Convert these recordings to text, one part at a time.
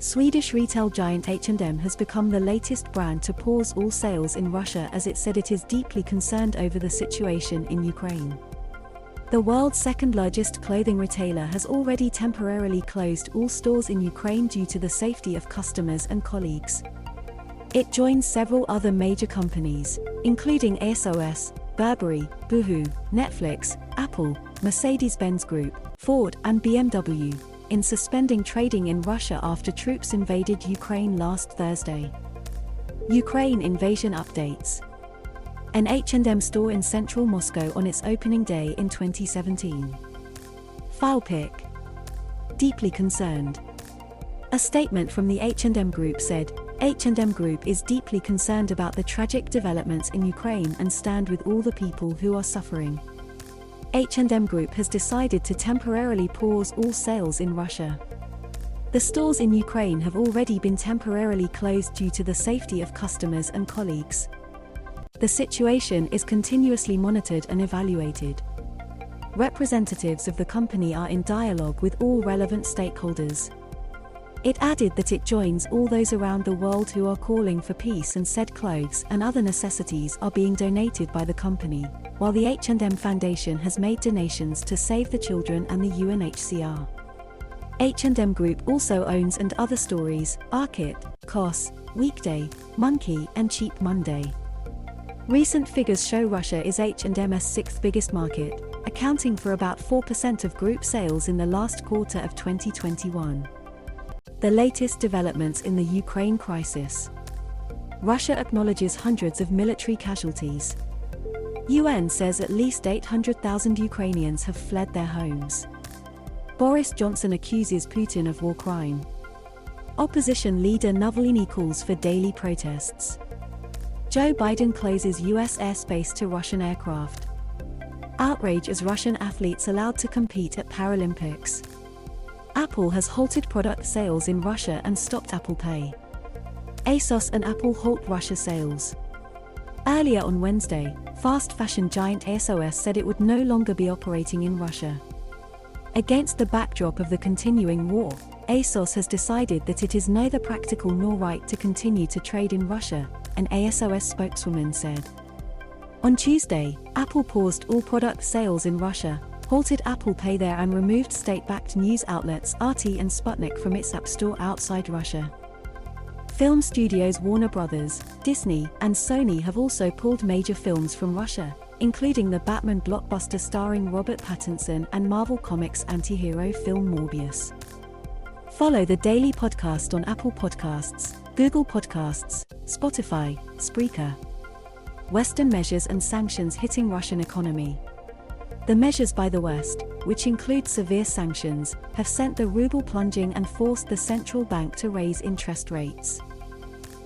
Swedish retail giant H&M has become the latest brand to pause all sales in Russia as it said it is deeply concerned over the situation in Ukraine. The world's second-largest clothing retailer has already temporarily closed all stores in Ukraine due to the safety of customers and colleagues. It joins several other major companies, including ASOS, Burberry, Boohoo, Netflix, Apple, Mercedes-Benz Group, Ford, and BMW, in suspending trading in Russia after troops invaded Ukraine last Thursday. Ukraine invasion updates. An H&M store in central Moscow on its opening day in 2017. File pic. Deeply concerned. A statement from the H&M Group said, H&M Group is deeply concerned about the tragic developments in Ukraine and stand with all the people who are suffering. H&M Group has decided to temporarily pause all sales in Russia. The stores in Ukraine have already been temporarily closed due to the safety of customers and colleagues. The situation is continuously monitored and evaluated. Representatives of the company are in dialogue with all relevant stakeholders. It added that it joins all those around the world who are calling for peace and said clothes and other necessities are being donated by the company, while the H&M Foundation has made donations to Save the Children and the UNHCR. H&M Group also owns and other stories, Arket, COS, Weekday, Monkey and Cheap Monday. Recent figures show Russia is H&M's sixth biggest market, accounting for about 4% of group sales in the last quarter of 2021. The latest developments in the Ukraine crisis. Russia acknowledges hundreds of military casualties. UN says at least 800,000 Ukrainians have fled their homes. Boris Johnson accuses Putin of war crime. Opposition leader Navalny calls for daily protests. Joe Biden closes US airspace to Russian aircraft. Outrage as Russian athletes allowed to compete at Paralympics. Apple has halted product sales in Russia and stopped Apple Pay. ASOS and Apple halt Russia sales. Earlier on Wednesday, fast fashion giant ASOS said it would no longer be operating in Russia. Against the backdrop of the continuing war, ASOS has decided that it is neither practical nor right to continue to trade in Russia, an ASOS spokeswoman said. On Tuesday, Apple paused all product sales in Russia, halted Apple Pay there and removed state-backed news outlets RT and Sputnik from its App Store outside Russia. Film studios Warner Bros., Disney, and Sony have also pulled major films from Russia, including the Batman blockbuster starring Robert Pattinson and Marvel Comics anti-hero film Morbius. Follow the Daily Podcast on Apple Podcasts, Google Podcasts, Spotify, Spreaker. Western measures and sanctions hitting Russian economy. The measures by the West, which include severe sanctions, have sent the ruble plunging and forced the central bank to raise interest rates.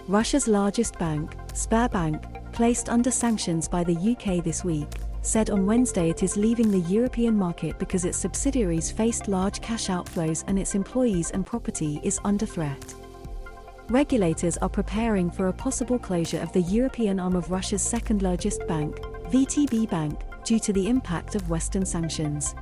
Russia's largest bank, Sberbank, placed under sanctions by the UK this week, said on Wednesday it is leaving the European market because its subsidiaries faced large cash outflows and its employees and property is under threat. Regulators are preparing for a possible closure of the European arm of Russia's second-largest bank, VTB Bank, due to the impact of Western sanctions.